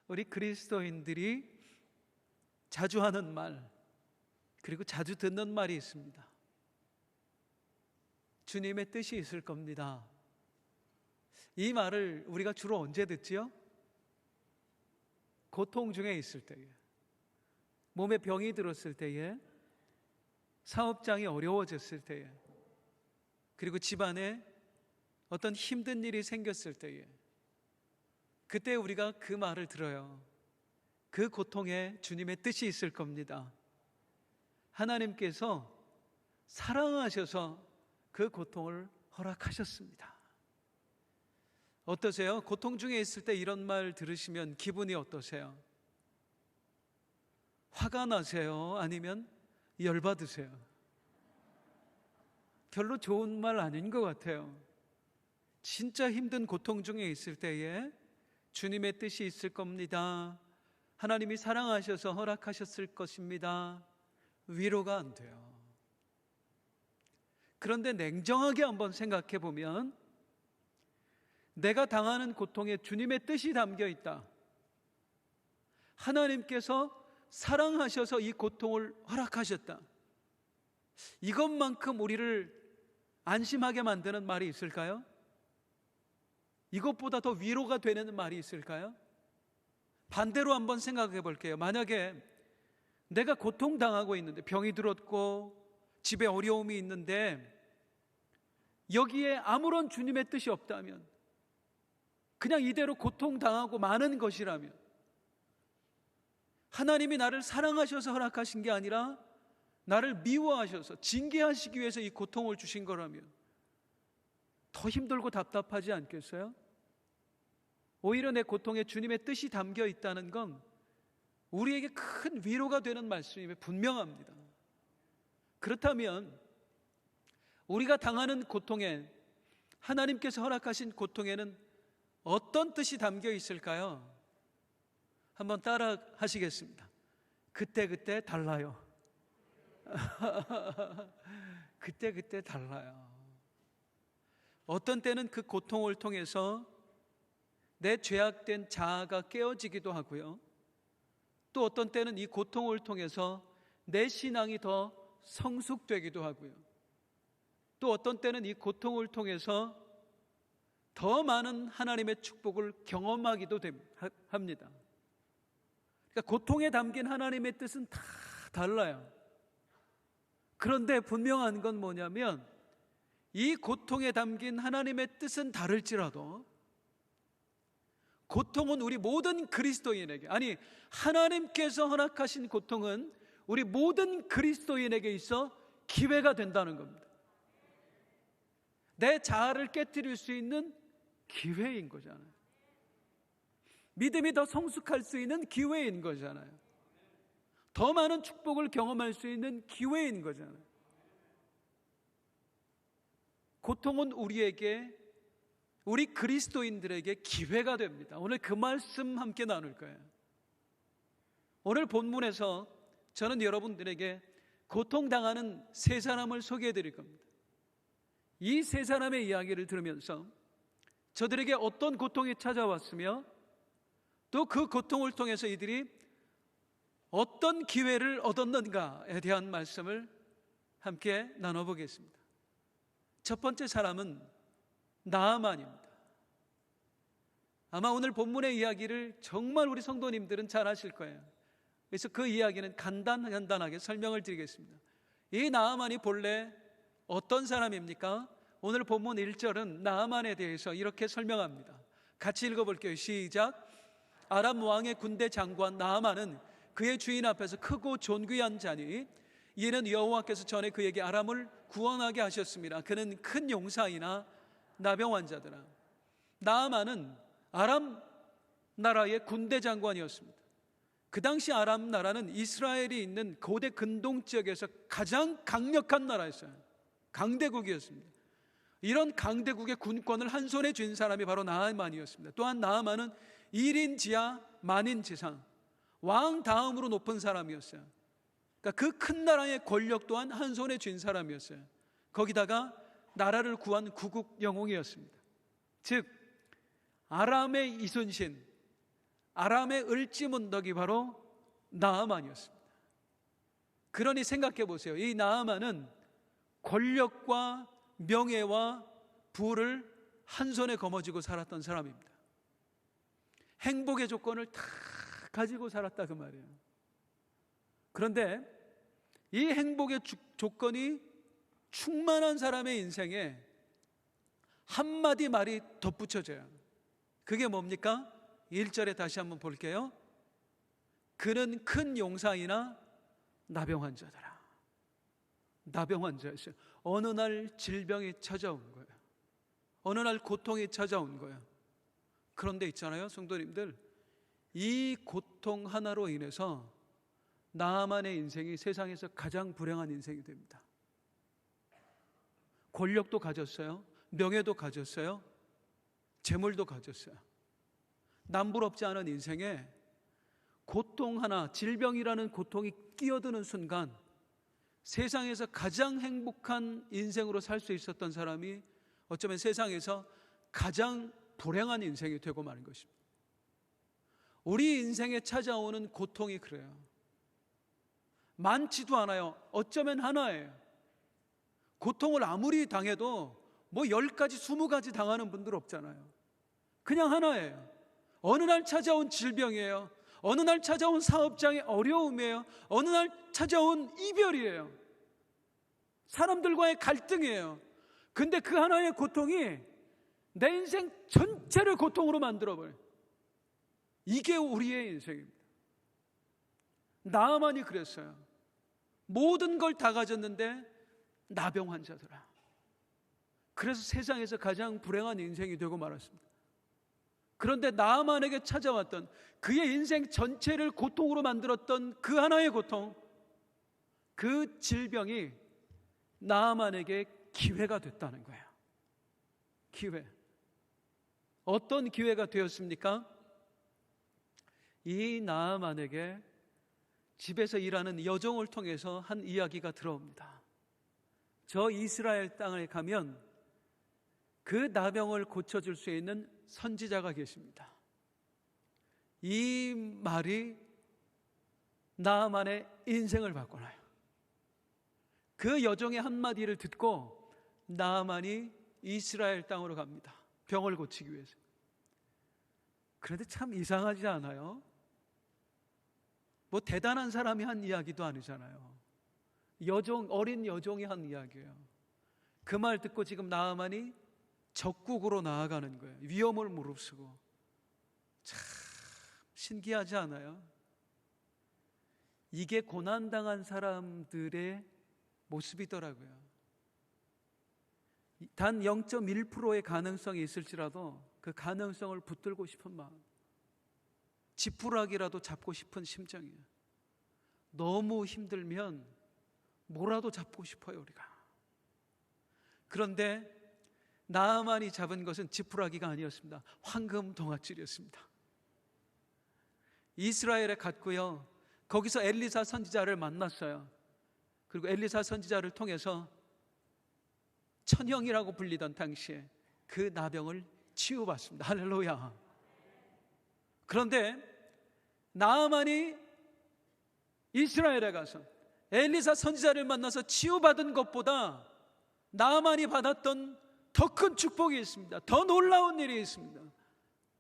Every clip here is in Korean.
우리 그리스도인들이 자주 하는 말, 그리고 자주 듣는 말이 있습니다. 주님의 뜻이 있을 겁니다. 이 말을 우리가 주로 언제 듣지요? 고통 중에 있을 때에, 몸에 병이 들었을 때에, 사업장이 어려워졌을 때에, 그리고 집안에 어떤 힘든 일이 생겼을 때에, 그때 우리가 그 말을 들어요. 그 고통에 주님의 뜻이 있을 겁니다. 하나님께서 사랑하셔서 그 고통을 허락하셨습니다. 어떠세요? 고통 중에 있을 때 이런 말 들으시면 기분이 어떠세요? 화가 나세요? 아니면 열받으세요? 별로 좋은 말 아닌 것 같아요. 진짜 힘든 고통 중에 있을 때에 주님의 뜻이 있을 겁니다. 하나님이 사랑하셔서 허락하셨을 것입니다. 위로가 안 돼요. 그런데 냉정하게 한번 생각해 보면 내가 당하는 고통에 주님의 뜻이 담겨 있다. 하나님께서 사랑하셔서 이 고통을 허락하셨다. 이것만큼 우리를 안심하게 만드는 말이 있을까요? 이것보다 더 위로가 되는 말이 있을까요? 반대로 한번 생각해 볼게요. 만약에 내가 고통당하고 있는데, 병이 들었고 집에 어려움이 있는데 여기에 아무런 주님의 뜻이 없다면, 그냥 이대로 고통당하고 마는 것이라면, 하나님이 나를 사랑하셔서 허락하신 게 아니라 나를 미워하셔서 징계하시기 위해서 이 고통을 주신 거라면 더 힘들고 답답하지 않겠어요? 오히려 내 고통에 주님의 뜻이 담겨 있다는 건 우리에게 큰 위로가 되는 말씀임에 분명합니다. 그렇다면 우리가 당하는 고통에, 하나님께서 허락하신 고통에는 어떤 뜻이 담겨 있을까요? 한번 따라 하시겠습니다. 그때 달라요. 그때 달라요. 어떤 때는 그 고통을 통해서 내 죄악된 자아가 깨어지기도 하고요. 또 어떤 때는 이 고통을 통해서 내 신앙이 더 성숙되기도 하고요. 또 어떤 때는 이 고통을 통해서 더 많은 하나님의 축복을 경험하기도 합니다. 그러니까 고통에 담긴 하나님의 뜻은 다 달라요. 그런데 분명한 건 뭐냐면, 이 고통에 담긴 하나님의 뜻은 다를지라도 고통은 우리 모든 그리스도인에게, 아니 하나님께서 허락하신 고통은 우리 모든 그리스도인에게 있어 기회가 된다는 겁니다. 내 자아를 깨뜨릴 수 있는 기회인 거잖아요. 믿음이 더 성숙할 수 있는 기회인 거잖아요. 더 많은 축복을 경험할 수 있는 기회인 거잖아요. 고통은 우리에게, 우리 그리스도인들에게 기회가 됩니다. 오늘 그 말씀 함께 나눌 거예요. 오늘 본문에서 저는 여러분들에게 고통당하는 세 사람을 소개해 드릴 겁니다. 이 세 사람의 이야기를 들으면서 저들에게 어떤 고통이 찾아왔으며 또 그 고통을 통해서 이들이 어떤 기회를 얻었는가에 대한 말씀을 함께 나눠보겠습니다. 첫 번째 사람은 나아만입니다. 아마 오늘 본문의 이야기를 정말 우리 성도님들은 잘 아실 거예요. 그래서 그 이야기는 간단하게 설명을 드리겠습니다. 이 나아만이 본래 어떤 사람입니까? 오늘 본문 1절은 나아만에 대해서 이렇게 설명합니다. 같이 읽어볼게요. 시작. 아람 왕의 군대 장관 나아만은 그의 주인 앞에서 크고 존귀한 자니 이는 여호와께서 전에 그에게 아람을 구원하게 하셨습니다. 그는 큰 용사이나 나병 환자더라. 나아만은 아람 나라의 군대 장관이었습니다. 그 당시 아람 나라는 이스라엘이 있는 고대 근동 지역에서 가장 강력한 나라였어요. 강대국이었습니다. 이런 강대국의 군권을 한 손에 쥔 사람이 바로 나아만이었습니다. 또한 나아만은 1인 지하 만인 지상, 왕 다음으로 높은 사람이었어요. 그러니까 그 큰 나라의 권력 또한 한 손에 쥔 사람이었어요. 거기다가 나라를 구한 구국 영웅이었습니다. 즉 아람의 이순신, 아람의 을지문덕이 바로 나아만이었습니다. 그러니 생각해 보세요. 이 나아만은 권력과 명예와 부를 한 손에 거머쥐고 살았던 사람입니다. 행복의 조건을 다 가지고 살았다 그 말이에요. 그런데 이 행복의 조건이 충만한 사람의 인생에 한마디 말이 덧붙여져요. 그게 뭡니까? 1절에 다시 한번 볼게요. 그는 큰 용사이나 나병 환자더라. 나병 환자였어요. 어느 날 질병이 찾아온 거예요. 어느 날 고통이 찾아온 거예요. 그런데 있잖아요, 성도님들, 이 고통 하나로 인해서 나아만의 인생이 세상에서 가장 불행한 인생이 됩니다. 권력도 가졌어요. 명예도 가졌어요. 재물도 가졌어요. 남부럽지 않은 인생에 고통 하나, 질병이라는 고통이 끼어드는 순간 세상에서 가장 행복한 인생으로 살 수 있었던 사람이 어쩌면 세상에서 가장 불행한 인생이 되고 마는 것입니다. 우리 인생에 찾아오는 고통이 그래요. 많지도 않아요. 어쩌면 하나예요. 고통을 아무리 당해도 뭐 10가지, 20가지 당하는 분들 없잖아요. 그냥 하나예요. 어느 날 찾아온 질병이에요. 어느 날 찾아온 사업장의 어려움이에요. 어느 날 찾아온 이별이에요. 사람들과의 갈등이에요. 근데 그 하나의 고통이 내 인생 전체를 고통으로 만들어버려요. 이게 우리의 인생입니다. 나아만이 그랬어요. 모든 걸 다 가졌는데 나병 환자더라. 그래서 세상에서 가장 불행한 인생이 되고 말았습니다. 그런데 나아만에게 찾아왔던 그의 인생 전체를 고통으로 만들었던 그 하나의 고통, 그 질병이 나아만에게 기회가 됐다는 거예요. 기회. 어떤 기회가 되었습니까? 이 나아만에게 집에서 일하는 여종을 통해서 한 이야기가 들어옵니다. 저 이스라엘 땅에 가면 그 나병을 고쳐줄 수 있는 선지자가 계십니다. 이 말이 나아만의 인생을 바꿔놔요. 그 여종의 한마디를 듣고 나아만이 이스라엘 땅으로 갑니다. 병을 고치기 위해서. 그런데 참 이상하지 않아요? 뭐 대단한 사람이 한 이야기도 아니잖아요. 어린 여종이 한 이야기예요. 그 말 듣고 지금 나아만이 적국으로 나아가는 거예요. 위험을 무릅쓰고. 참 신기하지 않아요? 이게 고난당한 사람들의 모습이더라고요. 단 0.1%의 가능성이 있을지라도 그 가능성을 붙들고 싶은 마음, 지푸라기라도 잡고 싶은 심정이에요. 너무 힘들면 뭐라도 잡고 싶어요, 우리가. 그런데 나아만이 잡은 것은 지푸라기가 아니었습니다. 황금 동아줄이었습니다. 이스라엘에 갔고요. 거기서 엘리사 선지자를 만났어요. 그리고 엘리사 선지자를 통해서 천형이라고 불리던 당시에 그 나병을 치유받습니다. 할렐루야. 그런데 나아만이 이스라엘에 가서 엘리사 선지자를 만나서 치유받은 것보다 나아만이 받았던 더 큰 축복이 있습니다. 더 놀라운 일이 있습니다.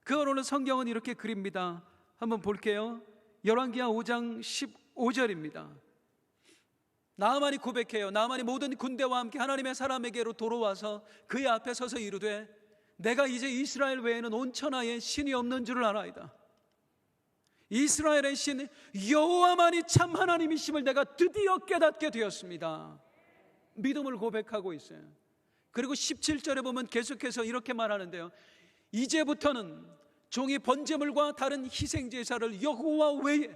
그걸 오늘 성경은 이렇게 그립니다. 한번 볼게요. 열왕기하 5장 15절입니다. 나아만이 고백해요. 나아만이 모든 군대와 함께 하나님의 사람에게로 돌아와서 그의 앞에 서서 이르되 내가 이제 이스라엘 외에는 온 천하에 신이 없는 줄을 알아이다. 이스라엘의 신 여호와만이 참 하나님이심을 내가 드디어 깨닫게 되었습니다. 믿음을 고백하고 있어요. 그리고 17절에 보면 계속해서 이렇게 말하는데요. 이제부터는 종이 번제물과 다른 희생제사를 여호와 외에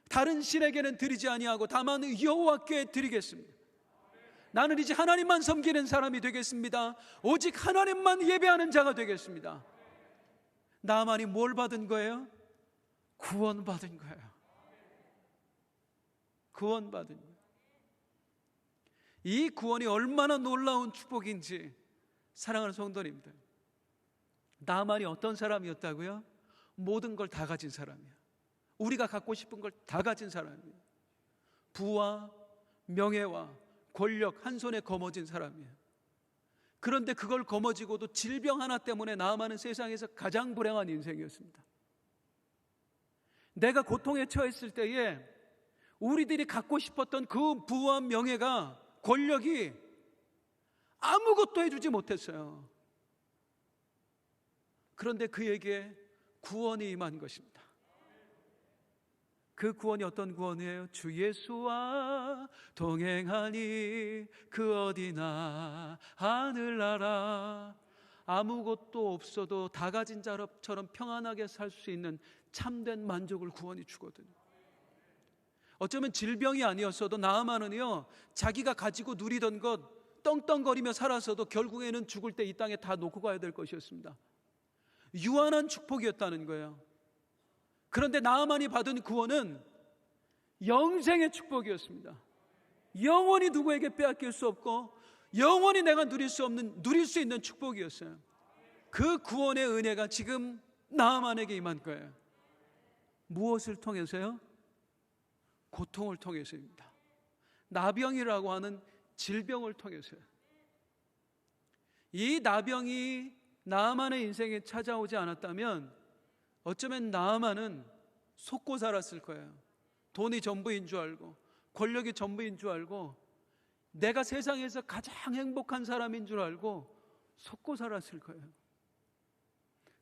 다른 신에게는 드리지 아니하고 다만 여호와께 드리겠습니다. 나는 이제 하나님만 섬기는 사람이 되겠습니다. 오직 하나님만 예배하는 자가 되겠습니다. 나만이 뭘 받은 거예요? 구원받은 거예요. 구원받은 거예요. 이 구원이 얼마나 놀라운 축복인지 사랑하는 성도님들, 나만이 어떤 사람이었다고요? 모든 걸 다 가진 사람이야. 우리가 갖고 싶은 걸 다 가진 사람이야. 부와 명예와 권력 한 손에 거머쥔 사람이야. 그런데 그걸 거머쥐고도 질병 하나 때문에 나아만은 세상에서 가장 불행한 인생이었습니다. 내가 고통에 처했을 때에 우리들이 갖고 싶었던 그 부와 명예가, 권력이 아무것도 해주지 못했어요. 그런데 그에게 구원이 임한 것입니다. 그 구원이 어떤 구원이에요? 주 예수와 동행하니 그 어디나 하늘나라. 아무것도 없어도 다 가진 자처럼 평안하게 살 수 있는 참된 만족을 구원이 주거든요. 어쩌면 질병이 아니었어도 나아만은요, 자기가 가지고 누리던 것 떵떵거리며 살아서도 결국에는 죽을 때 이 땅에 다 놓고 가야 될 것이었습니다. 유한한 축복이었다는 거예요. 그런데 나아만이 받은 구원은 영생의 축복이었습니다. 영원히 누구에게 빼앗길 수 없고 영원히 내가 누릴 수 있는 축복이었어요. 그 구원의 은혜가 지금 나아만에게 임한 거예요. 무엇을 통해서요? 고통을 통해서입니다. 나병이라고 하는 질병을 통해서요. 이 나병이 나아만의 인생에 찾아오지 않았다면 어쩌면 나아만은 속고 살았을 거예요. 돈이 전부인 줄 알고, 권력이 전부인 줄 알고, 내가 세상에서 가장 행복한 사람인 줄 알고 속고 살았을 거예요.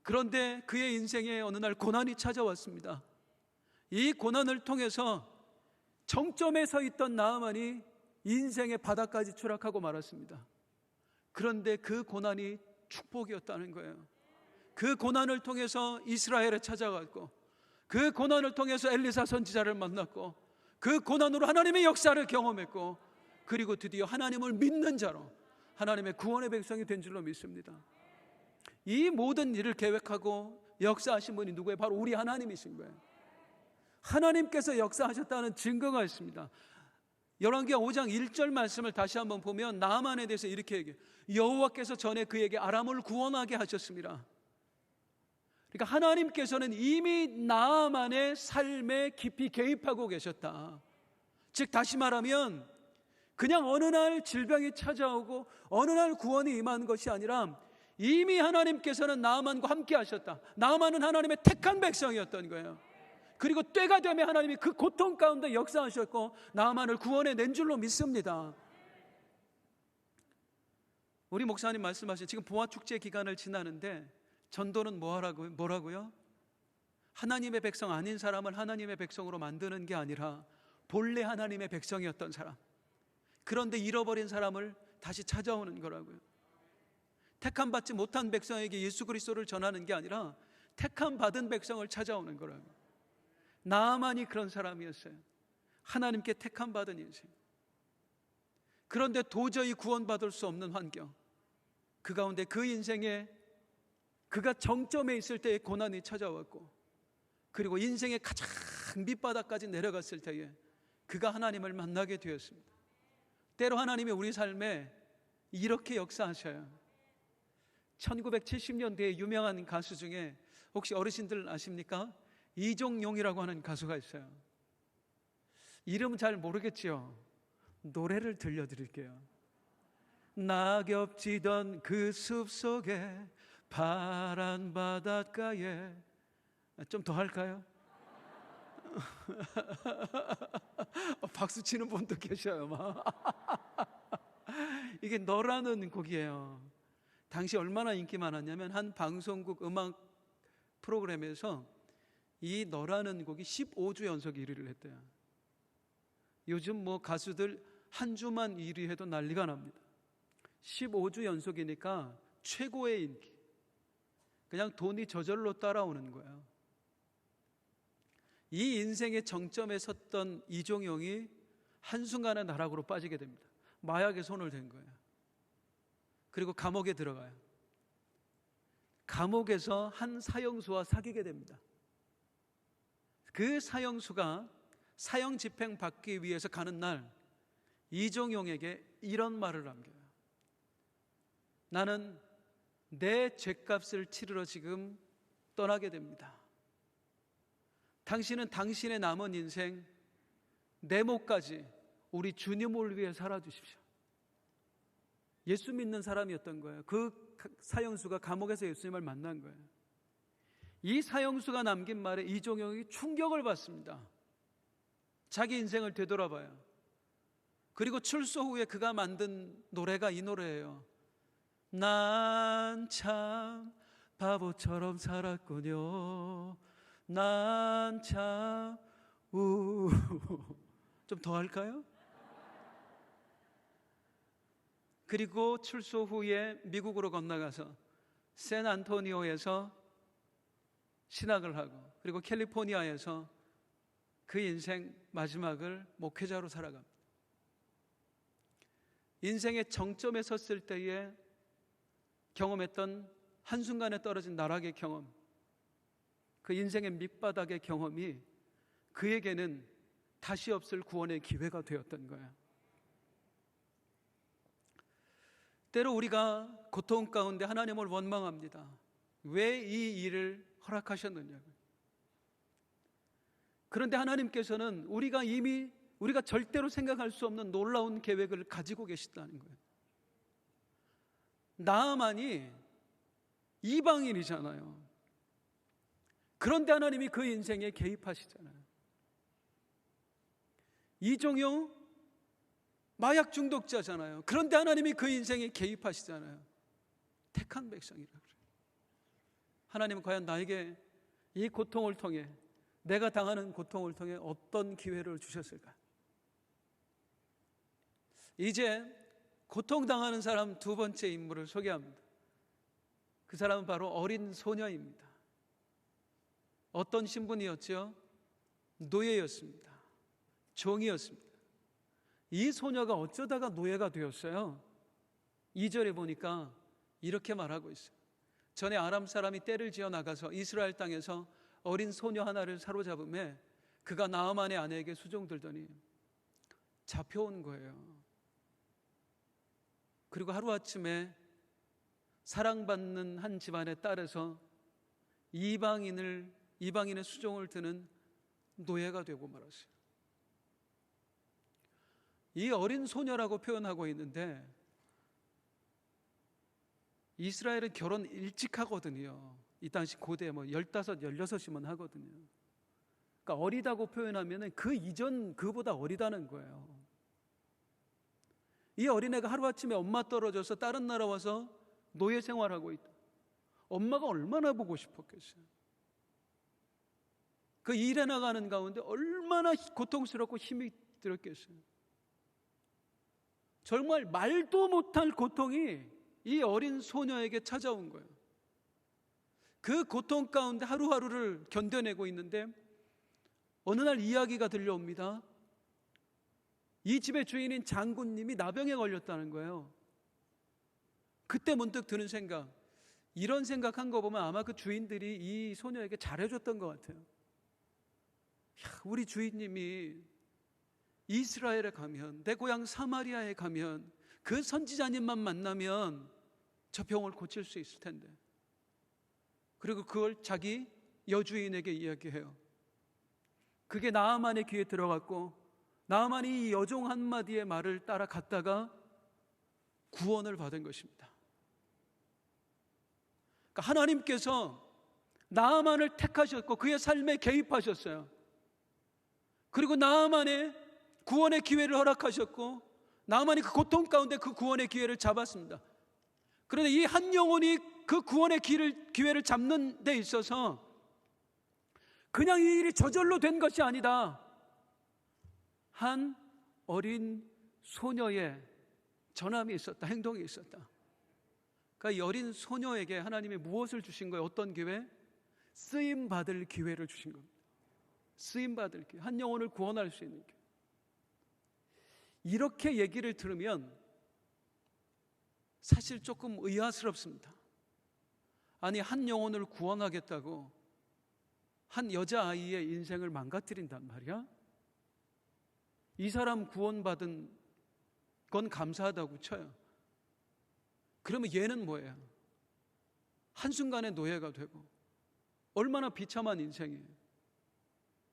그런데 그의 인생에 어느 날 고난이 찾아왔습니다. 이 고난을 통해서 정점에 서 있던 나아만이 인생의 바닥까지 추락하고 말았습니다. 그런데 그 고난이 축복이었다는 거예요. 그 고난을 통해서 이스라엘에 찾아갔고, 그 고난을 통해서 엘리사 선지자를 만났고, 그 고난으로 하나님의 역사를 경험했고, 그리고 드디어 하나님을 믿는 자로 하나님의 구원의 백성이 된 줄로 믿습니다. 이 모든 일을 계획하고 역사하신 분이 누구예요? 바로 우리 하나님이신 거예요. 하나님께서 역사하셨다는 증거가 있습니다. 열왕기하 5장 1절 말씀을 다시 한번 보면 나아만에 대해서 이렇게 얘기해요. 여호와께서 전에 그에게 아람을 구원하게 하셨습니다. 그러니까 하나님께서는 이미 나아만의 삶에 깊이 개입하고 계셨다. 즉 다시 말하면 그냥 어느 날 질병이 찾아오고 어느 날 구원이 임한 것이 아니라 이미 하나님께서는 나아만과 함께 하셨다. 나아만은 하나님의 택한 백성이었던 거예요. 그리고 때가 되면 하나님이 그 고통 가운데 역사하셨고 나아만을 구원해 낸 줄로 믿습니다. 우리 목사님 말씀하신 지금 보화축제 기간을 지나는데 전도는 뭐라고요? 하나님의 백성 아닌 사람을 하나님의 백성으로 만드는 게 아니라 본래 하나님의 백성이었던 사람, 그런데 잃어버린 사람을 다시 찾아오는 거라고요. 택함 받지 못한 백성에게 예수 그리스도를 전하는 게 아니라 택함 받은 백성을 찾아오는 거라고요. 나아만이 그런 사람이었어요. 하나님께 택함 받은 인생. 그런데 도저히 구원받을 수 없는 환경, 그 가운데 그 인생에 그가 정점에 있을 때의 고난이 찾아왔고, 그리고 인생의 가장 밑바닥까지 내려갔을 때에 그가 하나님을 만나게 되었습니다. 때로 하나님이 우리 삶에 이렇게 역사하셔요. 1970년대에 유명한 가수 중에 혹시 어르신들 아십니까? 이종용이라고 하는 가수가 있어요. 이름은 잘 모르겠지요. 노래를 들려드릴게요. 낙엽 지던 그 숲속에 파란 바닷가에. 좀 더 할까요? 박수 치는 분도 계셔요. 이게 너라는 곡이에요. 당시 얼마나 인기 많았냐면 한 방송국 음악 프로그램에서 이 너라는 곡이 15주 연속 1위를 했대요. 요즘 뭐 가수들 한 주만 1위 해도 난리가 납니다. 15주 연속이니까 최고의 인기. 그냥 돈이 저절로 따라오는 거예요. 이 인생의 정점에 섰던 이종용이 한순간에 나락으로 빠지게 됩니다. 마약에 손을 댄 거예요. 그리고 감옥에 들어가요. 감옥에서 한 사형수와 사귀게 됩니다. 그 사형수가 사형 집행 받기 위해서 가는 날 이종용에게 이런 말을 남겨요. 나는 내 죄값을 치르러 지금 떠나게 됩니다. 당신은 당신의 남은 인생 내모까지 우리 주님을 위해 살아주십시오. 예수 믿는 사람이었던 거예요. 그 사형수가 감옥에서 예수님을 만난 거예요. 이 사형수가 남긴 말에 이종영이 충격을 받습니다. 자기 인생을 되돌아봐요. 그리고 출소 후에 그가 만든 노래가 이 노래예요. 난 참 바보처럼 살았군요. 난 참 좀 더 할까요? 그리고 출소 후에 미국으로 건너가서 샌안토니오에서 신학을 하고, 그리고 캘리포니아에서 그 인생 마지막을 목회자로 살아갑니다. 인생의 정점에 섰을 때에 경험했던 한순간에 떨어진 나락의 경험, 그 인생의 밑바닥의 경험이 그에게는 다시 없을 구원의 기회가 되었던 거예요. 때로 우리가 고통 가운데 하나님을 원망합니다. 왜 이 일을 허락하셨느냐고. 그런데 하나님께서는 우리가 절대로 생각할 수 없는 놀라운 계획을 가지고 계시다는 거예요. 나아만이 이방인이잖아요. 그런데 하나님이 그 인생에 개입하시잖아요. 이종용 마약 중독자잖아요. 그런데 하나님이 그 인생에 개입하시잖아요. 택한 백성이라고 그래요. 하나님은 과연 나에게 이 고통을 통해, 내가 당하는 고통을 통해 어떤 기회를 주셨을까? 이제 고통당하는 사람 두 번째 인물을 소개합니다. 그 사람은 바로 어린 소녀입니다. 어떤 신분이었죠? 노예였습니다. 종이었습니다. 이 소녀가 어쩌다가 노예가 되었어요? 2절에 보니까 이렇게 말하고 있어요. 전에 아람 사람이 떼를 지어 나가서 이스라엘 땅에서 어린 소녀 하나를 사로잡음에 그가 나아만의 아내에게 수종들더니 잡혀온 거예요. 그리고 하루아침에 사랑받는 한 집안의 딸에서 이방인의 수종을 드는 노예가 되고 말았어요. 이 어린 소녀라고 표현하고 있는데 이스라엘은 결혼 일찍 하거든요. 이 당시 고대 15, 16이면 하거든요. 그러니까 어리다고 표현하면 그 이전 그보다 어리다는 거예요. 이 어린애가 하루아침에 엄마 떨어져서 다른 나라 와서 노예 생활하고 있다. 엄마가 얼마나 보고 싶었겠어요. 그 일해 나가는 가운데 얼마나 고통스럽고 힘이 들었겠어요. 정말 말도 못할 고통이 이 어린 소녀에게 찾아온 거예요. 그 고통 가운데 하루하루를 견뎌내고 있는데 어느 날 이야기가 들려옵니다. 이 집의 주인인 장군님이 나병에 걸렸다는 거예요. 그때 문득 드는 생각, 이런 생각한 거 보면 아마 그 주인들이 이 소녀에게 잘해줬던 것 같아요. 우리 주인님이 이스라엘에 가면, 내 고향 사마리아에 가면 그 선지자님만 만나면 저 병을 고칠 수 있을 텐데. 그리고 그걸 자기 여주인에게 이야기해요. 그게 나아만의 귀에 들어갔고 나아만이 이 여종 한마디의 말을 따라갔다가 구원을 받은 것입니다. 그러니까 하나님께서 나아만을 택하셨고 그의 삶에 개입하셨어요. 그리고 나아만의 구원의 기회를 허락하셨고 나아만이 그 고통 가운데 그 구원의 기회를 잡았습니다. 그런데 이 한 영혼이 그 구원의 기회를 잡는 데 있어서 그냥 이 일이 저절로 된 것이 아니다. 한 어린 소녀의 전함이 있었다. 행동이 있었다. 그러니까 이 어린 소녀에게 하나님이 무엇을 주신 거예요? 어떤 기회? 쓰임받을 기회를 주신 겁니다. 쓰임받을 기회. 한 영혼을 구원할 수 있는 기회. 이렇게 얘기를 들으면 사실 조금 의아스럽습니다. 아니, 한 영혼을 구원하겠다고 한 여자아이의 인생을 망가뜨린단 말이야? 이 사람 구원받은 건 감사하다고 쳐요. 그러면 얘는 뭐예요? 한순간에 노예가 되고 얼마나 비참한 인생이에요.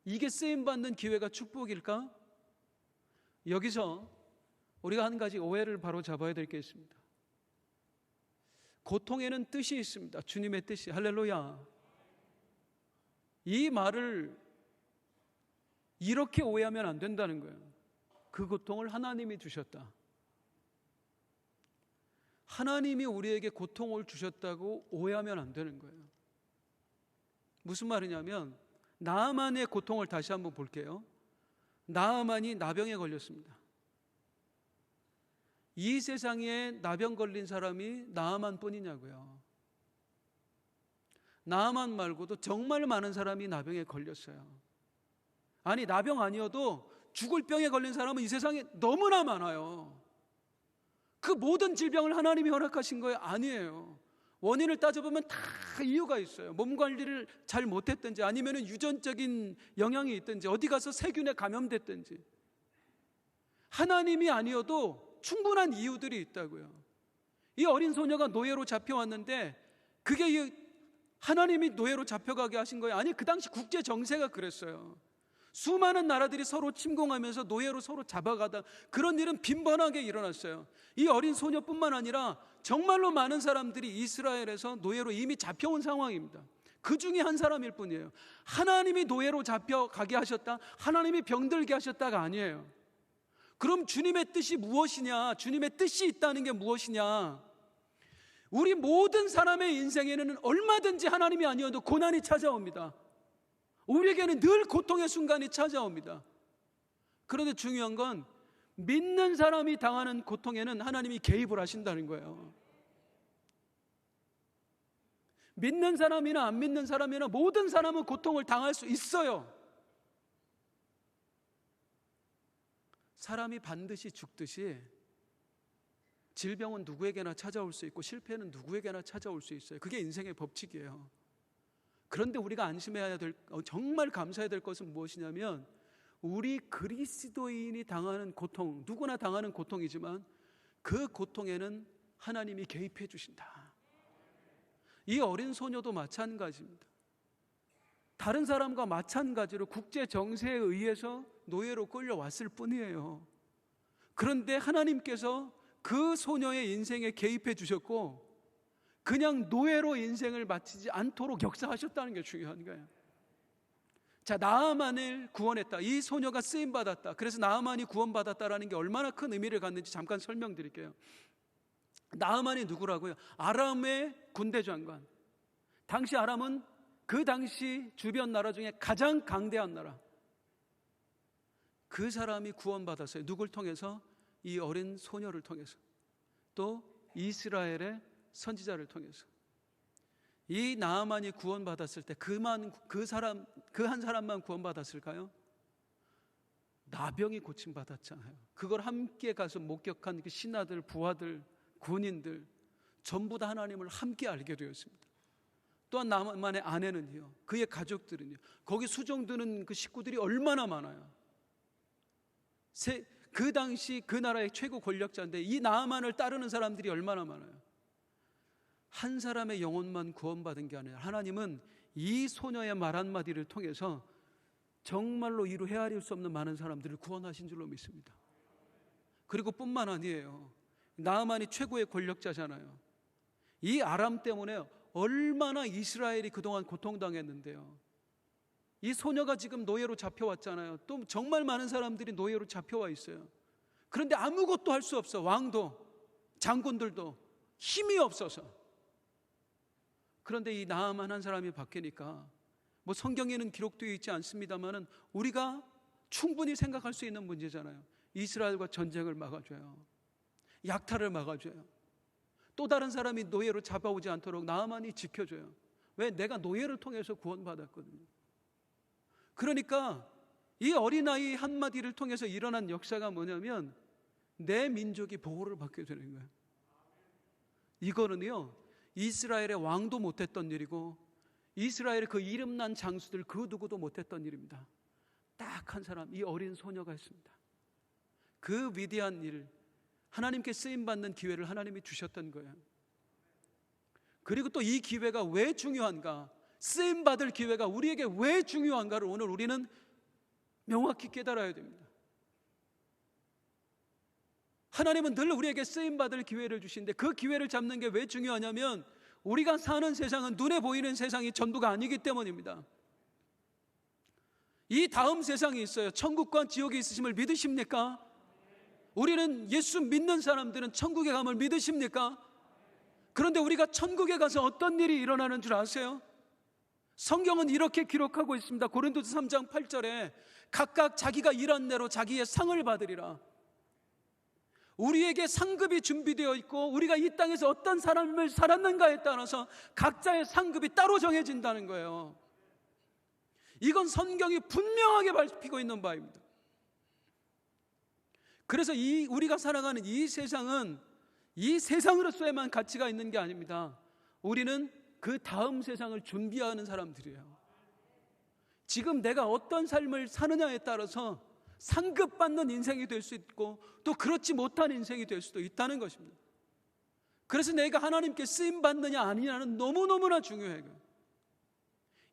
이게 쓰임받는 기회가 축복일까? 여기서 우리가 한 가지 오해를 바로 잡아야 될 게 있습니다. 고통에는 뜻이 있습니다. 주님의 뜻이. 할렐루야. 이 말을 이렇게 오해하면 안 된다는 거예요. 그 고통을 하나님이 주셨다. 하나님이 우리에게 고통을 주셨다고 오해하면 안 되는 거예요. 무슨 말이냐면 나아만의 고통을 다시 한번 볼게요. 나아만이 나병에 걸렸습니다. 이 세상에 나병 걸린 사람이 나아만 뿐이냐고요. 나아만 말고도 정말 많은 사람이 나병에 걸렸어요. 아니, 나병 아니어도 죽을 병에 걸린 사람은 이 세상에 너무나 많아요. 그 모든 질병을 하나님이 허락하신 거예요? 아니에요. 원인을 따져보면 다 이유가 있어요. 몸 관리를 잘 못했든지, 아니면 유전적인 영향이 있든지, 어디 가서 세균에 감염됐든지. 하나님이 아니어도 충분한 이유들이 있다고요. 이 어린 소녀가 노예로 잡혀왔는데 그게 하나님이 노예로 잡혀가게 하신 거예요? 아니, 그 당시 국제 정세가 그랬어요. 수많은 나라들이 서로 침공하면서 노예로 서로 잡아가다 그런 일은 빈번하게 일어났어요. 이 어린 소녀뿐만 아니라 정말로 많은 사람들이 이스라엘에서 노예로 이미 잡혀온 상황입니다. 그 중에 한 사람일 뿐이에요. 하나님이 노예로 잡혀가게 하셨다, 하나님이 병들게 하셨다가 아니에요. 그럼 주님의 뜻이 무엇이냐? 주님의 뜻이 있다는 게 무엇이냐? 우리 모든 사람의 인생에는 얼마든지 하나님이 아니어도 고난이 찾아옵니다. 우리에게는 늘 고통의 순간이 찾아옵니다. 그런데 중요한 건 믿는 사람이 당하는 고통에는 하나님이 개입을 하신다는 거예요. 믿는 사람이나 안 믿는 사람이나 모든 사람은 고통을 당할 수 있어요. 사람이 반드시 죽듯이 질병은 누구에게나 찾아올 수 있고 실패는 누구에게나 찾아올 수 있어요. 그게 인생의 법칙이에요. 그런데 우리가 안심해야 될, 정말 감사해야 될 것은 무엇이냐면 우리 그리스도인이 당하는 고통, 누구나 당하는 고통이지만 그 고통에는 하나님이 개입해 주신다. 이 어린 소녀도 마찬가지입니다. 다른 사람과 마찬가지로 국제 정세에 의해서 노예로 끌려왔을 뿐이에요. 그런데 하나님께서 그 소녀의 인생에 개입해 주셨고 그냥 노예로 인생을 마치지 않도록 역사하셨다는 게 중요한 거예요. 자, 나아만을 구원했다. 이 소녀가 쓰임받았다. 그래서 나아만이 구원받았다라는 게 얼마나 큰 의미를 갖는지 잠깐 설명드릴게요. 나아만이 누구라고요? 아람의 군대 장관. 당시 아람은 그 당시 주변 나라 중에 가장 강대한 나라. 그 사람이 구원받았어요. 누굴 통해서? 이 어린 소녀를 통해서. 또 이스라엘의 선지자를 통해서. 이 나아만이 구원받았을 때 그 한 사람만 구원받았을까요? 나병이 고침받았잖아요. 그걸 함께 가서 목격한 그 신하들, 부하들, 군인들 전부 다 하나님을 함께 알게 되었습니다. 또한 나만의 아내는요, 그의 가족들은요, 거기 수종드는 그 식구들이 얼마나 많아요. 그 당시 그 나라의 최고 권력자인데 이 나아만을 따르는 사람들이 얼마나 많아요. 한 사람의 영혼만 구원받은 게 아니라 하나님은 이 소녀의 말 한마디를 통해서 정말로 이루 헤아릴 수 없는 많은 사람들을 구원하신 줄로 믿습니다. 그리고 뿐만 아니에요. 나아만이 최고의 권력자잖아요. 이 아람 때문에 얼마나 이스라엘이 그동안 고통당했는데요. 이 소녀가 지금 노예로 잡혀왔잖아요. 또 정말 많은 사람들이 노예로 잡혀와 있어요. 그런데 아무것도 할 수 없어. 왕도 장군들도 힘이 없어서. 그런데 이 나아만 한 사람이 바뀌니까 뭐 성경에는 기록되어 있지 않습니다만은 우리가 충분히 생각할 수 있는 문제잖아요. 이스라엘과 전쟁을 막아줘요. 약탈을 막아줘요. 또 다른 사람이 노예로 잡아오지 않도록 나아만이 지켜줘요. 왜? 내가 노예를 통해서 구원받았거든요. 그러니까 이 어린아이 한마디를 통해서 일어난 역사가 뭐냐면 내 민족이 보호를 받게 되는 거예요. 이거는요, 이스라엘의 왕도 못했던 일이고 이스라엘의 그 이름난 장수들 그 누구도 못했던 일입니다. 딱 한 사람, 이 어린 소녀가 했습니다. 그 위대한 일, 하나님께 쓰임받는 기회를 하나님이 주셨던 거예요. 그리고 또 이 기회가 왜 중요한가, 쓰임받을 기회가 우리에게 왜 중요한가를 오늘 우리는 명확히 깨달아야 됩니다. 하나님은 늘 우리에게 쓰임받을 기회를 주시는데 그 기회를 잡는 게 왜 중요하냐면 우리가 사는 세상은 눈에 보이는 세상이 전부가 아니기 때문입니다. 이 다음 세상이 있어요. 천국과 지옥이 있으심을 믿으십니까? 우리는 예수 믿는 사람들은 천국에 감을 믿으십니까? 그런데 우리가 천국에 가서 어떤 일이 일어나는 줄 아세요? 성경은 이렇게 기록하고 있습니다. 고린도서 3장 8절에 각각 자기가 일한 대로 자기의 상을 받으리라. 우리에게 상급이 준비되어 있고 우리가 이 땅에서 어떤 삶을 살았는가에 따라서 각자의 상급이 따로 정해진다는 거예요. 이건 성경이 분명하게 밝히고 있는 바입니다. 그래서 우리가 살아가는 이 세상은 이 세상으로서에만 가치가 있는 게 아닙니다. 우리는 그 다음 세상을 준비하는 사람들이에요. 지금 내가 어떤 삶을 사느냐에 따라서 상급받는 인생이 될 수 있고 또 그렇지 못한 인생이 될 수도 있다는 것입니다. 그래서 내가 하나님께 쓰임받느냐 아니냐는 너무너무나 중요해요.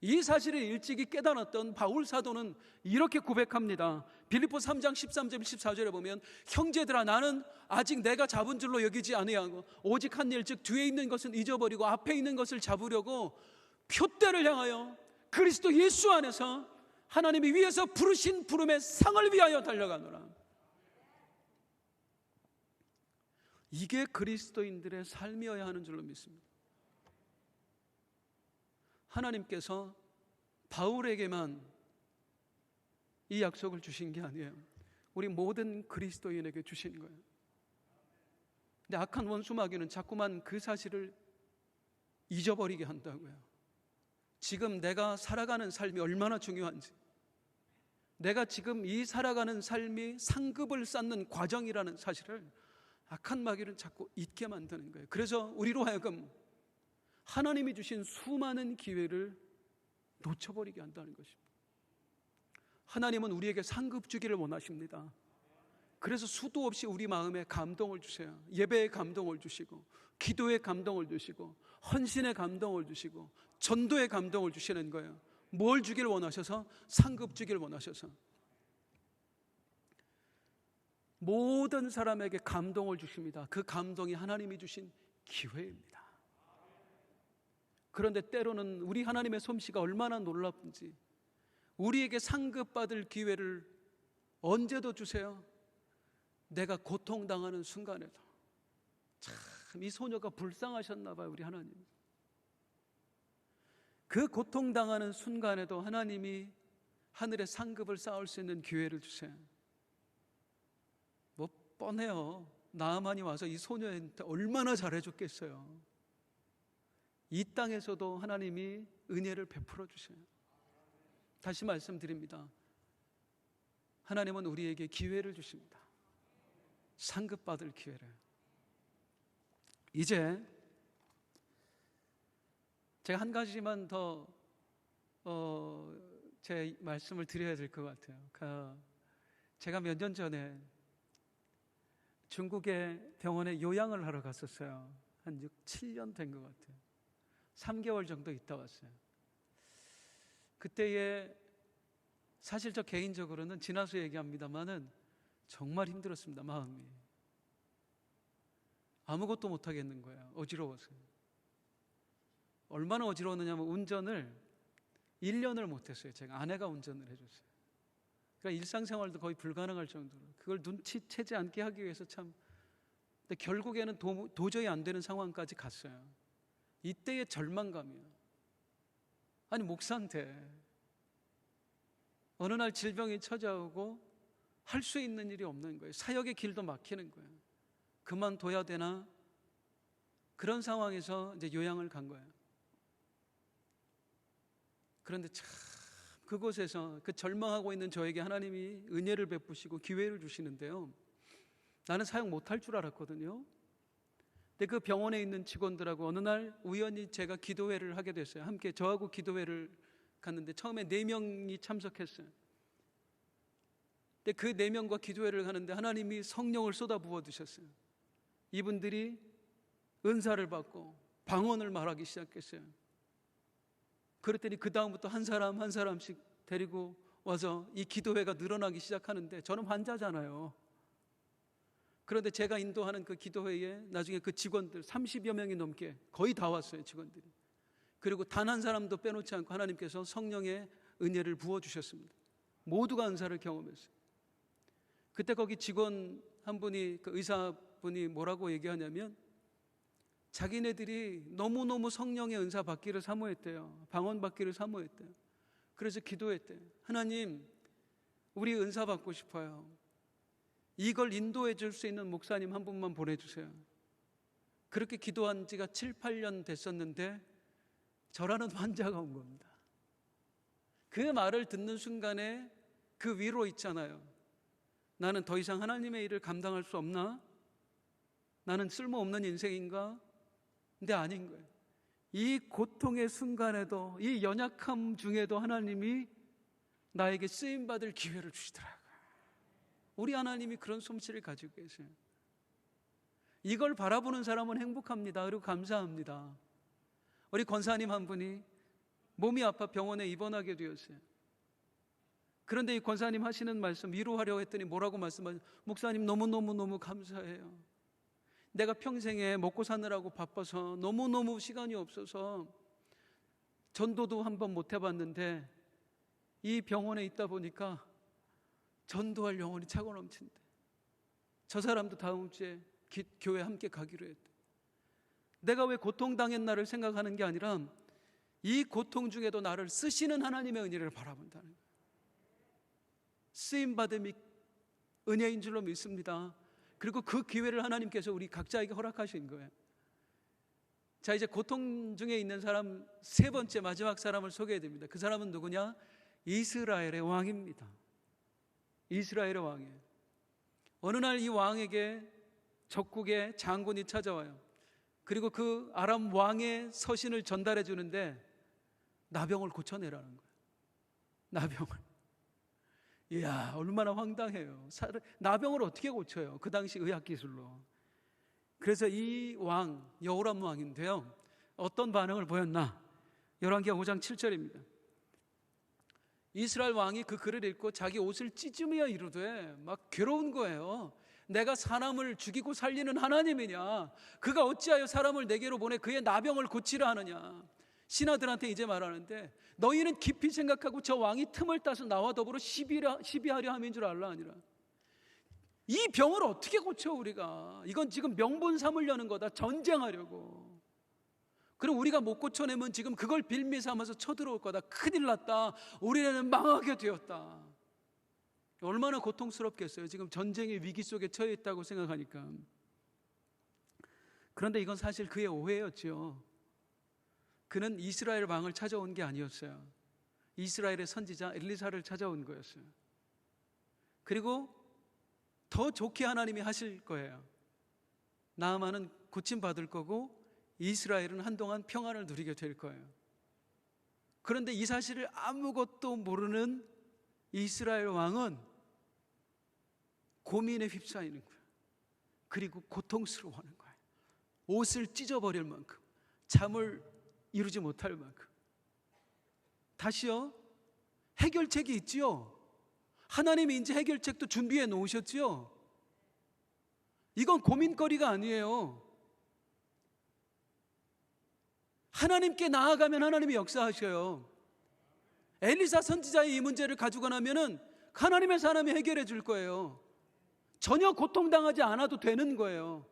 이 사실을 일찍이 깨달았던 바울 사도는 이렇게 고백합니다. 빌립보서 3장 13절 14절에 보면 형제들아 나는 아직 내가 잡은 줄로 여기지 아니하고 오직 한 일 즉 뒤에 있는 것은 잊어버리고 앞에 있는 것을 잡으려고 표대를 향하여 그리스도 예수 안에서 하나님이 위에서 부르신 부름의 상을 위하여 달려가노라. 이게 그리스도인들의 삶이어야 하는 줄로 믿습니다. 하나님께서 바울에게만 이 약속을 주신 게 아니에요. 우리 모든 그리스도인에게 주신 거예요. 근데 악한 원수 마귀는 자꾸만 그 사실을 잊어버리게 한다고요. 지금 내가 살아가는 삶이 얼마나 중요한지, 내가 지금 이 살아가는 삶이 상급을 쌓는 과정이라는 사실을 악한 마귀는 자꾸 잊게 만드는 거예요. 그래서 우리로 하여금 하나님이 주신 수많은 기회를 놓쳐버리게 한다는 것입니다. 하나님은 우리에게 상급 주기를 원하십니다. 그래서 수도 없이 우리 마음에 감동을 주세요. 예배의 감동을 주시고 기도의 감동을 주시고 헌신의 감동을 주시고 전도의 감동을 주시는 거예요. 뭘 주기를 원하셔서? 상급 주기를 원하셔서. 모든 사람에게 감동을 주십니다. 그 감동이 하나님이 주신 기회입니다. 그런데 때로는 우리 하나님의 솜씨가 얼마나 놀랍든지 우리에게 상급받을 기회를 언제도 주세요. 내가 고통당하는 순간에도. 참 이 소녀가 불쌍하셨나 봐요, 우리 하나님. 그 고통당하는 순간에도 하나님이 하늘의 상급을 쌓을 수 있는 기회를 주세요. 뭐 뻔해요. 나아만이 와서 이 소녀한테 얼마나 잘해줬겠어요. 이 땅에서도 하나님이 은혜를 베풀어 주세요. 다시 말씀드립니다. 하나님은 우리에게 기회를 주십니다. 상급받을 기회를. 이제 제가 한 가지만 더 제 말씀을 드려야 될 것 같아요. 제가 몇 년 전에 중국의 병원에 요양을 하러 갔었어요. 한 7년 된 것 같아요. 3개월 정도 있다 왔어요. 그때에 사실 저 개인적으로는 지나서 얘기합니다만은 정말 힘들었습니다. 마음이 아무것도 못하겠는 거예요. 어지러워서. 얼마나 어지러웠느냐면 운전을 1년을 못했어요. 제가 아내가 운전을 해줬어요. 그러니까 일상생활도 거의 불가능할 정도로 그걸 눈치채지 않게 하기 위해서 참. 근데 결국에는 도저히 안 되는 상황까지 갔어요. 이때의 절망감이요. 아니 목사한테 어느 날 질병이 찾아오고 할 수 있는 일이 없는 거예요. 사역의 길도 막히는 거예요. 그만둬야 되나? 그런 상황에서 이제 요양을 간 거예요. 그런데 참 그곳에서 그 절망하고 있는 저에게 하나님이 은혜를 베푸시고 기회를 주시는데요. 나는 사역 못할 줄 알았거든요. 근데 그 병원에 있는 직원들하고 어느 날 우연히 제가 기도회를 하게 됐어요. 함께 저하고 기도회를 갔는데 처음에 4명이 참석했어요. 근데 그 4명과 기도회를 하는데 하나님이 성령을 쏟아 부어 주셨어요. 이분들이 은사를 받고 방언을 말하기 시작했어요. 그랬더니 그 다음부터 한 사람 한 사람씩 데리고 와서 이 기도회가 늘어나기 시작하는데 저는 환자잖아요. 그런데 제가 인도하는 그 기도회에 나중에 그 직원들 30여 명이 넘게 거의 다 왔어요, 직원들이. 그리고 단 한 사람도 빼놓지 않고 하나님께서 성령의 은혜를 부어주셨습니다. 모두가 은사를 경험했어요. 그때 거기 직원 한 분이, 그 의사분이 뭐라고 얘기하냐면 자기네들이 너무너무 성령의 은사 받기를 사모했대요. 방언 받기를 사모했대요. 그래서 기도했대요. 하나님, 우리 은사 받고 싶어요. 이걸 인도해 줄 수 있는 목사님 한 분만 보내주세요. 그렇게 기도한 지가 7, 8년 됐었는데 저라는 환자가 온 겁니다. 그 말을 듣는 순간에 그 위로 있잖아요. 나는 더 이상 하나님의 일을 감당할 수 없나? 나는 쓸모없는 인생인가? 근데 아닌 거예요. 이 고통의 순간에도, 이 연약함 중에도 하나님이 나에게 쓰임받을 기회를 주시더라고요. 우리 하나님이 그런 솜씨를 가지고 계세요. 이걸 바라보는 사람은 행복합니다. 그리고 감사합니다. 우리 권사님 한 분이 몸이 아파 병원에 입원하게 되었어요. 그런데 이 권사님 하시는 말씀, 위로하려고 했더니 뭐라고 말씀하세요? 목사님, 너무너무 감사해요. 내가 평생에 먹고 사느라고 바빠서 너무너무 시간이 없어서 전도도 한번 못 해봤는데 이 병원에 있다 보니까 전도할 영혼이 차고 넘친대. 저 사람도 다음 주에 교회 함께 가기로 했대. 내가 왜 고통당했나를 생각하는 게 아니라 이 고통 중에도 나를 쓰시는 하나님의 은혜를 바라본다는 거예요. 쓰임받음이 은혜인 줄로 믿습니다. 그리고 그 기회를 하나님께서 우리 각자에게 허락하신 거예요. 자, 이제 고통 중에 있는 사람 세 번째, 마지막 사람을 소개해 드립니다. 그 사람은 누구냐? 이스라엘의 왕입니다. 이스라엘의 왕이에요. 어느 날 이 왕에게 적국의 장군이 찾아와요. 그리고 그 아람 왕의 서신을 전달해 주는데 나병을 고쳐내라는 거예요. 나병을. 이야, 얼마나 황당해요. 나병을 어떻게 고쳐요? 그 당시 의학기술로. 그래서 이 왕, 여호람 왕인데요, 어떤 반응을 보였나? 열왕기하 5장 7절입니다. 이스라엘 왕이 그 글을 읽고 자기 옷을 찢으며 이르되 막 괴로운 거예요. 내가 사람을 죽이고 살리는 하나님이냐? 그가 어찌하여 사람을 내게로 보내 그의 나병을 고치라 하느냐? 신하들한테 이제 말하는데 너희는 깊이 생각하고 저 왕이 틈을 따서 나와 더불어 시비하려 함인 줄 알라 아니라. 이 병을 어떻게 고쳐 우리가? 이건 지금 명분 삼으려는 거다. 전쟁하려고. 그럼 우리가 못 고쳐내면 지금 그걸 빌미 삼아서 쳐들어올 거다. 큰일 났다. 우리는 망하게 되었다. 얼마나 고통스럽겠어요. 지금 전쟁의 위기 속에 처해 있다고 생각하니까. 그런데 이건 사실 그의 오해였죠. 그는 이스라엘 왕을 찾아온 게 아니었어요. 이스라엘의 선지자 엘리사를 찾아온 거였어요. 그리고 더 좋게 하나님이 하실 거예요. 나아만은 고침받을 거고 이스라엘은 한동안 평안을 누리게 될 거예요. 그런데 이 사실을 아무것도 모르는 이스라엘 왕은 고민에 휩싸이는 거예요. 그리고 고통스러워하는 거예요. 옷을 찢어버릴 만큼, 잠을 이루지 못할 만큼. 다시요, 해결책이 있지요. 하나님이 이제 해결책도 준비해 놓으셨지요. 이건 고민거리가 아니에요. 하나님께 나아가면 하나님이 역사하셔요. 엘리사 선지자의 이 문제를 가지고 나면은 하나님의 사람이 해결해 줄 거예요. 전혀 고통당하지 않아도 되는 거예요.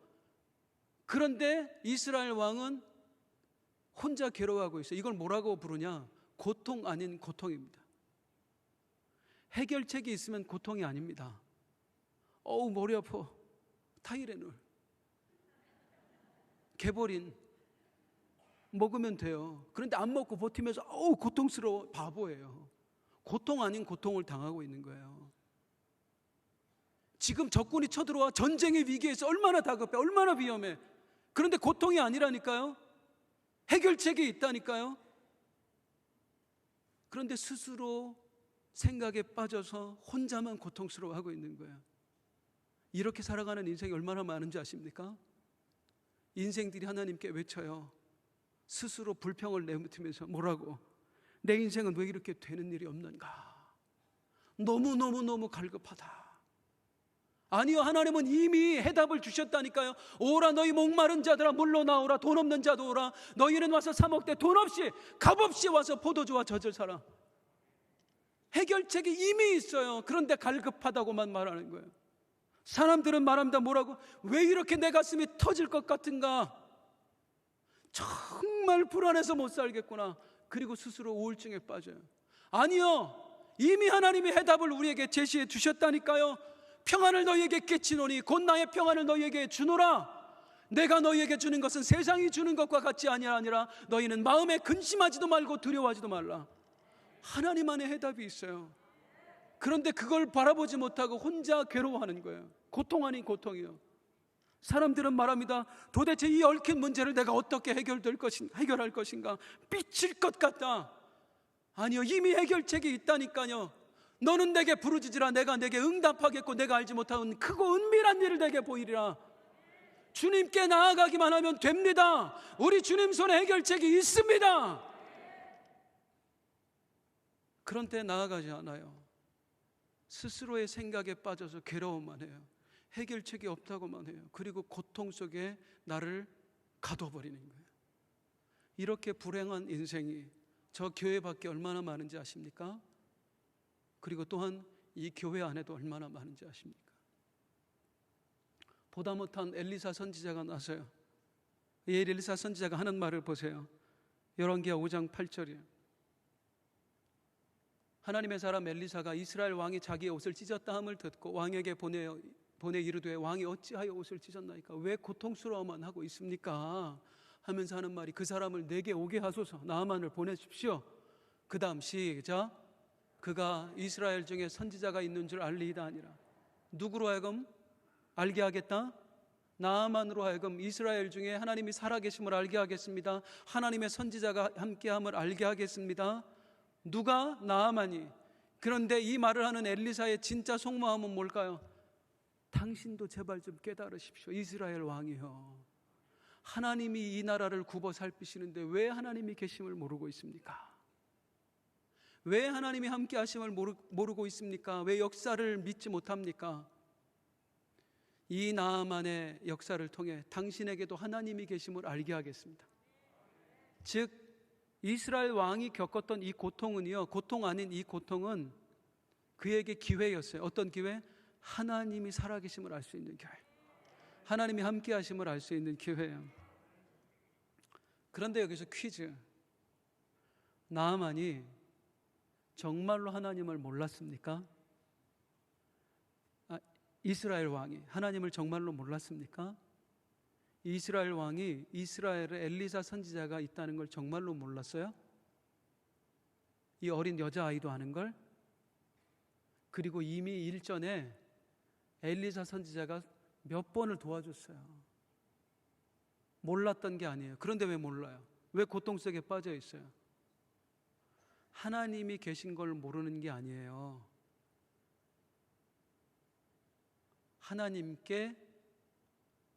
그런데 이스라엘 왕은 혼자 괴로워하고 있어요. 이걸 뭐라고 부르냐? 고통 아닌 고통입니다. 해결책이 있으면 고통이 아닙니다. 어우, 머리 아파. 타이레놀, 개보린 먹으면 돼요. 그런데 안 먹고 버티면서 어우 고통스러워. 바보예요. 고통 아닌 고통을 당하고 있는 거예요. 지금 적군이 쳐들어와 전쟁의 위기에서 얼마나 다급해, 얼마나 위험해. 그런데 고통이 아니라니까요. 해결책이 있다니까요. 그런데 스스로 생각에 빠져서 혼자만 고통스러워하고 있는 거예요. 이렇게 살아가는 인생이 얼마나 많은지 아십니까? 인생들이 하나님께 외쳐요. 스스로 불평을 내뱉으면서 뭐라고? 내 인생은 왜 이렇게 되는 일이 없는가? 너무너무너무 갈급하다. 아니요, 하나님은 이미 해답을 주셨다니까요. 오라 너희 목마른 자들아 물러 나오라. 돈 없는 자도 오라. 너희는 와서 사 먹되 돈 없이 값없이 와서 포도주와 젖을 사라. 해결책이 이미 있어요. 그런데 갈급하다고만 말하는 거예요. 사람들은 말합니다. 뭐라고? 왜 이렇게 내 가슴이 터질 것 같은가? 정말 불안해서 못 살겠구나. 그리고 스스로 우울증에 빠져요. 아니요, 이미 하나님이 해답을 우리에게 제시해 주셨다니까요. 평안을 너희에게 끼치노니 곧 나의 평안을 너희에게 주노라. 내가 너희에게 주는 것은 세상이 주는 것과 같이 아니라 너희는 마음에 근심하지도 말고 두려워하지도 말라. 하나님 안에 해답이 있어요. 그런데 그걸 바라보지 못하고 혼자 괴로워하는 거예요. 고통 아닌 고통이요. 사람들은 말합니다. 도대체 이 얽힌 문제를 내가 어떻게 해결할 것인가? 삐칠 것 같다. 아니요, 이미 해결책이 있다니까요. 너는 내게 부르짖으라. 내가 내게 응답하겠고 내가 알지 못하는 크고 은밀한 일을 내게 보이리라. 주님께 나아가기만 하면 됩니다. 우리 주님 손에 해결책이 있습니다. 그런데 나아가지 않아요. 스스로의 생각에 빠져서 괴로움만 해요. 해결책이 없다고만 해요. 그리고 고통 속에 나를 가둬버리는 거예요. 이렇게 불행한 인생이 저 교회 밖에 얼마나 많은지 아십니까? 그리고 또한 이 교회 안에도 얼마나 많은지 아십니까? 보다 못한 엘리사 선지자가 나서요. 이 엘리사 선지자가 하는 말을 보세요. 열왕기하 5장 8절이에요. 하나님의 사람 엘리사가 이스라엘 왕이 자기의 옷을 찢었다 함을 듣고 왕에게 보내 이르되 왕이 어찌하여 옷을 찢었나이까? 왜 고통스러워만 하고 있습니까? 하면서 하는 말이 그 사람을 내게 오게 하소서. 나아만을 보내십시오. 그 다음 시작. 그가 이스라엘 중에 선지자가 있는 줄 알리이다 하니라. 누구로 하여금 알게 하겠다? 나아만으로 하여금 이스라엘 중에 하나님이 살아계심을 알게 하겠습니다. 하나님의 선지자가 함께함을 알게 하겠습니다. 누가? 나아만이. 그런데 이 말을 하는 엘리사의 진짜 속마음은 뭘까요? 당신도 제발 좀 깨달으십시오. 이스라엘 왕이요, 하나님이 이 나라를 굽어 살피시는데 왜 하나님이 계심을 모르고 있습니까? 왜 하나님이 함께 하심을 모르고 있습니까? 왜 역사를 믿지 못합니까? 이 나아만의 역사를 통해 당신에게도 하나님이 계심을 알게 하겠습니다. 즉 이스라엘 왕이 겪었던 이 고통은요, 고통 아닌 이 고통은 그에게 기회였어요. 어떤 기회? 하나님이 살아계심을 알 수 있는 기회. 하나님이 함께 하심을 알 수 있는 기회예요. 그런데 여기서 퀴즈. 나아만이 정말로 하나님을 몰랐습니까? 이스라엘 왕이 하나님을 정말로 몰랐습니까? 이스라엘 왕이 이스라엘에 엘리사 선지자가 있다는 걸 정말로 몰랐어요? 이 어린 여자아이도 아는 걸? 그리고 이미 일전에 엘리사 선지자가 몇 번을 도와줬어요. 몰랐던 게 아니에요. 그런데 왜 몰라요? 왜 고통 속에 빠져 있어요? 하나님이 계신 걸 모르는 게 아니에요. 하나님께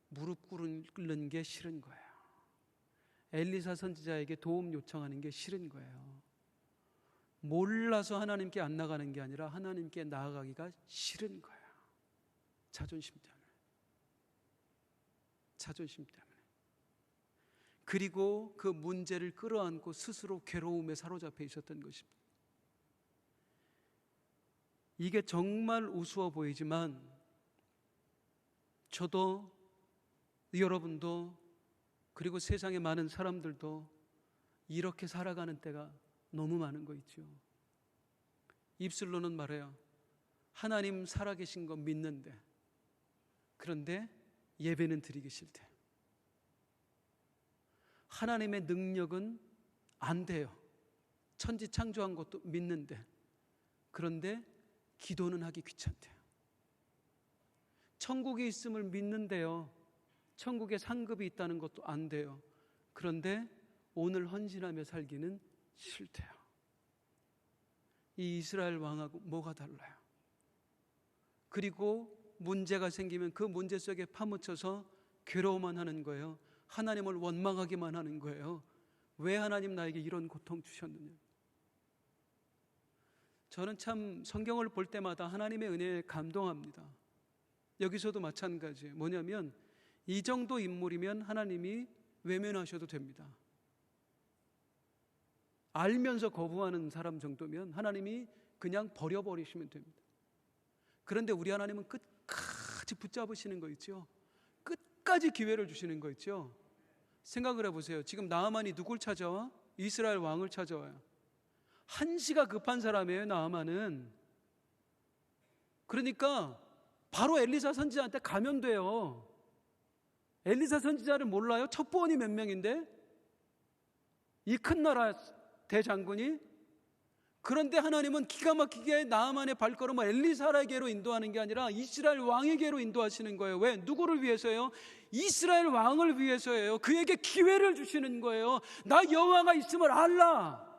무릎 꿇는 게 싫은 거예요. 엘리사 선지자에게 도움 요청하는 게 싫은 거예요. 몰라서 하나님께 안 나가는 게 아니라 하나님께 나아가기가 싫은 거예요. 자존심 때문에. 자존심 때문에. 그리고 그 문제를 끌어안고 스스로 괴로움에 사로잡혀 있었던 것입니다. 이게 정말 우스워 보이지만 저도, 여러분도, 그리고 세상의 많은 사람들도 이렇게 살아가는 때가 너무 많은 거 있죠. 입술로는 말해요. 하나님 살아계신 거 믿는데, 그런데 예배는 드리기 싫대. 하나님의 능력은 안 돼요. 천지 창조한 것도 믿는데, 그런데 기도는 하기 귀찮대요. 천국이 있음을 믿는데요, 천국에 상급이 있다는 것도 안 돼요. 그런데 오늘 헌신하며 살기는 싫대요. 이 이스라엘 왕하고 뭐가 달라요? 그리고 문제가 생기면 그 문제 속에 파묻혀서 괴로워만 하는 거예요. 하나님을 원망하기만 하는 거예요. 왜 하나님 나에게 이런 고통 주셨느냐? 저는 참 성경을 볼 때마다 하나님의 은혜에 감동합니다. 여기서도 마찬가지예요. 뭐냐면 이 정도 인물이면 하나님이 외면하셔도 됩니다. 알면서 거부하는 사람 정도면 하나님이 그냥 버려버리시면 됩니다. 그런데 우리 하나님은 끝까지 붙잡으시는 거 있죠. 끝까지 기회를 주시는 거 있죠. 생각을 해보세요. 지금 나아만이 누굴 찾아와? 이스라엘 왕을 찾아와요. 한시가 급한 사람이에요, 나아만은. 그러니까 바로 엘리사 선지자한테 가면 돼요. 엘리사 선지자를 몰라요? 첩보원이 몇 명인데? 이 큰 나라 대장군이? 그런데 하나님은 기가 막히게 나아만의 발걸음을 엘리사에게로 인도하는 게 아니라 이스라엘 왕에게로 인도하시는 거예요. 왜? 누구를 위해서요? 이스라엘 왕을 위해서예요. 그에게 기회를 주시는 거예요. 나 여호와가 있음을 알라.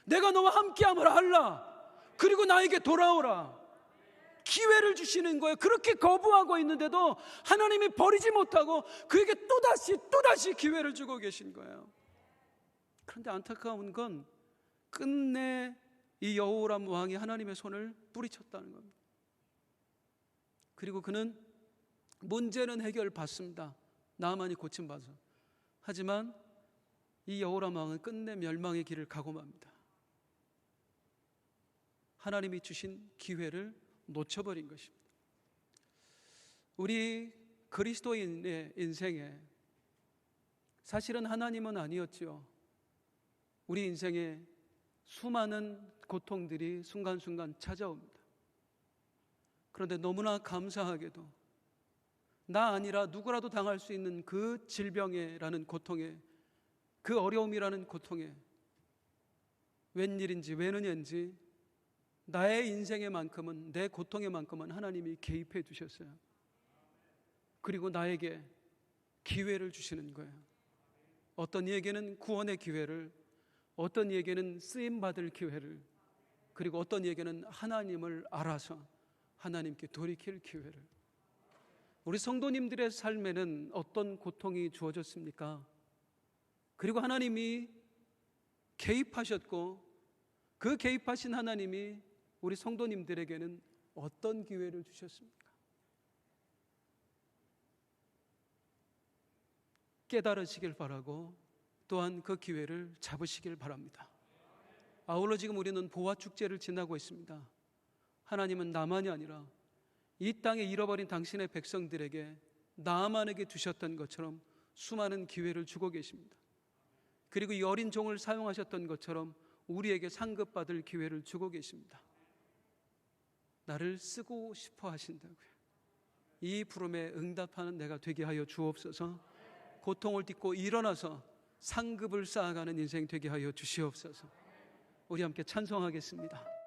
내가 너와 함께함을 알라. 그리고 나에게 돌아오라. 기회를 주시는 거예요. 그렇게 거부하고 있는데도 하나님이 버리지 못하고 그에게 또다시 기회를 주고 계신 거예요. 그런데 안타까운 건 끝내 이 여호람 왕이 하나님의 손을 뿌리쳤다는 겁니다. 그리고 그는 문제는 해결받습니다. 나아만이 고침받아서. 하지만 이 여호람 왕은 끝내 멸망의 길을 가고 맙니다. 하나님이 주신 기회를 놓쳐버린 것입니다. 우리 그리스도인의 인생에 사실은 하나님은 아니었죠. 우리 인생에 수많은 고통들이 순간순간 찾아옵니다. 그런데 너무나 감사하게도 나 아니라 누구라도 당할 수 있는 그 질병이라는 고통에, 그 어려움이라는 고통에 웬일인지 웬은인지 나의 인생에만큼은, 내 고통에만큼은 하나님이 개입해 주셨어요. 그리고 나에게 기회를 주시는 거예요. 어떤 이에게는 구원의 기회를, 어떤 이에게는 쓰임받을 기회를, 그리고 어떤 이에게는 하나님을 알아서 하나님께 돌이킬 기회를. 우리 성도님들의 삶에는 어떤 고통이 주어졌습니까? 그리고 하나님이 개입하셨고 그 개입하신 하나님이 우리 성도님들에게는 어떤 기회를 주셨습니까? 깨달으시길 바라고 또한 그 기회를 잡으시길 바랍니다. 아울러 지금 우리는 보화축제를 지나고 있습니다. 하나님은 나만이 아니라 이 땅에 잃어버린 당신의 백성들에게, 나만에게 주셨던 것처럼 수많은 기회를 주고 계십니다. 그리고 이 어린 종을 사용하셨던 것처럼 우리에게 상급받을 기회를 주고 계십니다. 나를 쓰고 싶어 하신다고요. 이 부름에 응답하는 내가 되게 하여 주옵소서. 고통을 딛고 일어나서 상급을 쌓아가는 인생 되게 하여 주시옵소서. 우리 함께 찬송하겠습니다.